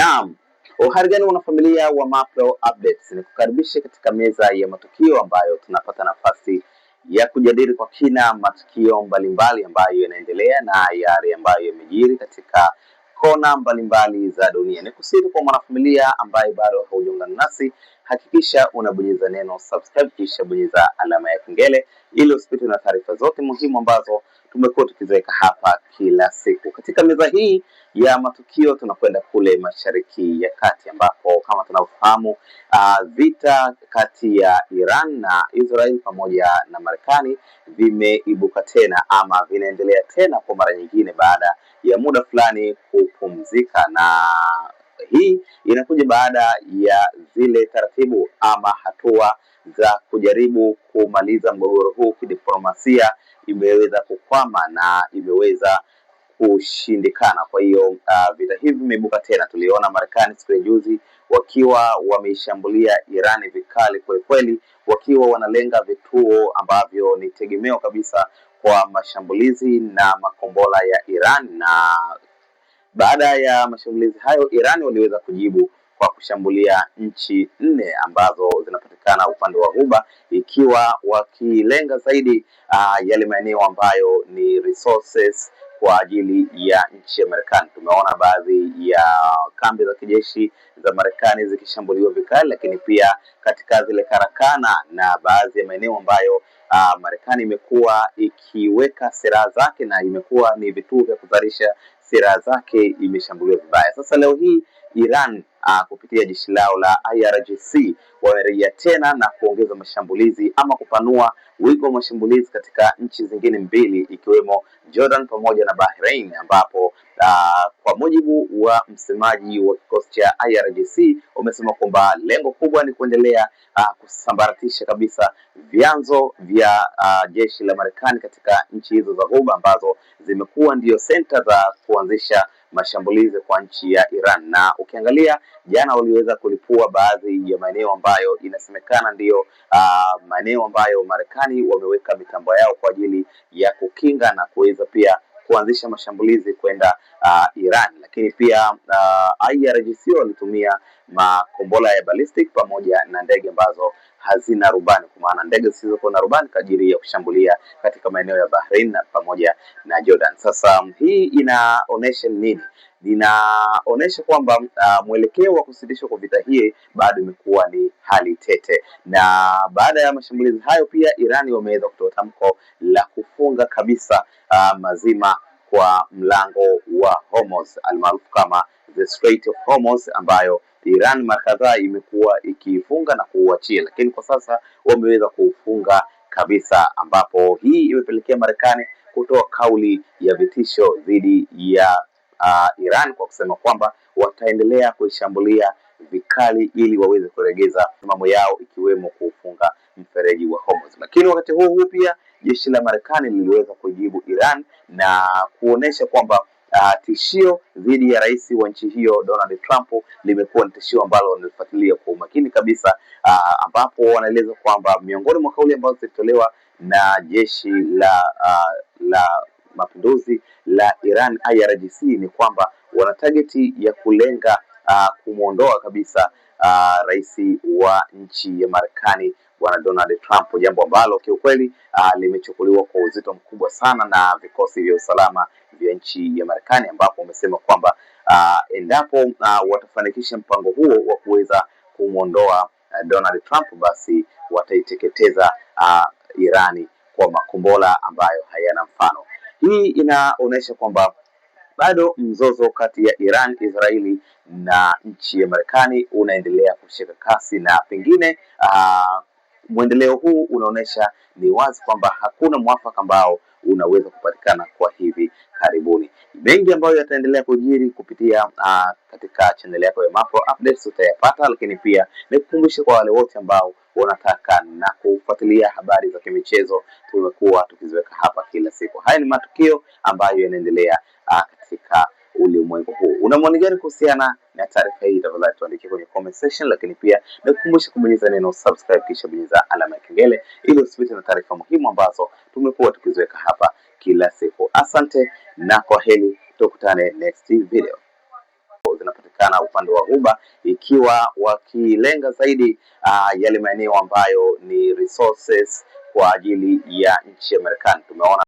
Naam, uhari gani wanafamilia wa Mapro Updates, ni kukaribisha katika meza ya matukio ambayo tunapata nafasi ya kujadili kwa kina matukio mbalimbali ambayo yanaendelea na yale ambayo yamejiri katika kona mbalimbali za dunia. Nikusiri kwa mwanafamilia ambaye bado haujaungana nasi, hakikisha unabonyeza neno subscribe kisha bonyeza alama ya kengele ili usipitwe na taarifa zote muhimu ambazo tumekuwa tukiziweka hapa kila siku. Katika meza hii ya matukio tunakwenda kule Mashariki ya Kati ambapo kama tunavyofahamu vita kati ya Iran na Israel pamoja na Marekani vimeibuka tena ama vinaendelea tena kwa mara nyingine baada ya muda fulani kupumzika, na hii inakuja baada ya zile taratibu ama hatua za kujaribu kumaliza mgogoro huu kidiplomasia imeweza kukwama na imeweza kushindikana. Kwa hiyo vita hivi vimeibuka tena. Tuliona Marekani siku ya juzi wakiwa wameishambulia Irani vikali kweli, wakiwa wanalenga vituo ambavyo ni tegemeo kabisa kwa mashambulizi na makombora ya Iran, na baada ya mashambulizi hayo Iran waliweza kujibu kwa kushambulia nchi 4 ambazo zinapatikana upande wa Ghuba, ikiwa wakilenga zaidi yale maeneo ambayo ni resources kwa ajili ya nchi ya Marekani. Tumeona baadhi ya kambi za kijeshi za Marekani zikishambuliwa vikali, lakini pia katika zile karakana na baadhi ya maeneo ambayo Marekani imekuwa ikiweka silaha zake na imekuwa ni vituo vya kuzalisha silaha zake imeshambuliwa vibaya. Sasa leo hii Iran kupitia jeshi lao la IRGC wamerejea tena na kuongeza mashambulizi ama kupanua wigo wa mashambulizi katika nchi zingine mbili ikiwemo Jordan pamoja na Bahrain, ambapo kwa mujibu wa msemaji wa kikosi cha IRGC umesema kwamba lengo kubwa ni kuendelea kusambaratisha kabisa vyanzo vya jeshi la Marekani katika nchi hizo za Ghuba ambazo zimekuwa ndio center za kuanzisha mashambulizi kwa nchi ya Iran. Na ukiangalia jana waliweza kulipua baadhi ya maeneo ambayo inasemekana ndiyo maeneo ambayo Marekani wameweka mitambo yao kwa ajili ya kukinga na kuweza pia kuanzisha mashambulizi kwenda Iran. Lakini pia IRGC walitumia makombora ya ballistic pamoja na ndege ambazo hazina rubani, kwa maana ndege zisizokuwa na rubani kwa ajili ya kushambulia katika maeneo ya Bahrain na pamoja na Jordan. Sasa hii inaonesha nini? Inaonesha kwamba mwelekeo wa kusitishwa kwa vita hii bado imekuwa ni hali tete, na baada ya mashambulizi hayo pia Irani wameweza kutoa tamko la kufunga kabisa mazima kwa mlango wa Hormuz almaarufu kama the Strait of Hormuz, ambayo Iran mara kadhaa imekuwa ikifunga na kuuachia, lakini kwa sasa wameweza kuufunga kabisa, ambapo hii imepelekea Marekani kutoa kauli ya vitisho dhidi ya Iran kwa kusema kwamba wataendelea kuishambulia vikali ili waweze kuregeza mambo yao ikiwemo kufunga mfereji wa Hormuz. Lakini wakati huu pia jeshi la Marekani liliweza kujibu Iran na kuonesha kwamba tishio dhidi ya rais wa nchi hiyo Donald Trump limekuwa ni tishio ambalo wanalifuatilia kwa umakini kabisa, ambapo wanaeleza kwamba miongoni mwa kauli ambazo zilitolewa na jeshi la mapinduzi la Iran IRGC ni kwamba wana targeti ya kulenga kumuondoa kabisa rais wa nchi ya Marekani bwana Donald Trump, jambo ambalo kiukweli limechukuliwa kwa uzito mkubwa sana na vikosi vya usalama vya nchi ya Marekani, ambapo wamesema kwamba endapo watafanikisha mpango huo wa kuweza kumuondoa Donald Trump, basi wataiteketeza Irani kwa makombora ambayo hayana mfano. Hii inaonesha kwamba bado mzozo kati ya Iran, Israeli na nchi ya Marekani unaendelea kushika kasi, na pengine mwendeleo huu unaonesha ni wazi kwamba hakuna mwafaka ambao unaweza kupatikana kwa hivi karibuni. Mengi ambayo yataendelea kujiri kupitia katika channel yako ya Mapro Updates utayapata, lakini pia nikukumbushe kwa wale wote ambao wanataka na kufuatilia habari za kimichezo tumekuwa tukiziweka hapa kila siku. Haya ni matukio ambayo yanaendelea katika ulimwengu huu. Una maoni gani kuhusiana na taarifa hii? Tafadhali tuandikie kwenye comment section, lakini pia nikukumbushe kubonyeza neno subscribe kisha bonyeza alama ya kengele ili usipitwe na taarifa muhimu ambazo tumekuwa tukiziweka hapa kila siku. Asante na kwaheri, tukutane next video. ambapo zinapatikana upande wa Ghuba, ikiwa wakilenga zaidi yale maeneo ambayo ni resources kwa ajili ya nchi ya Marekani. Tumeona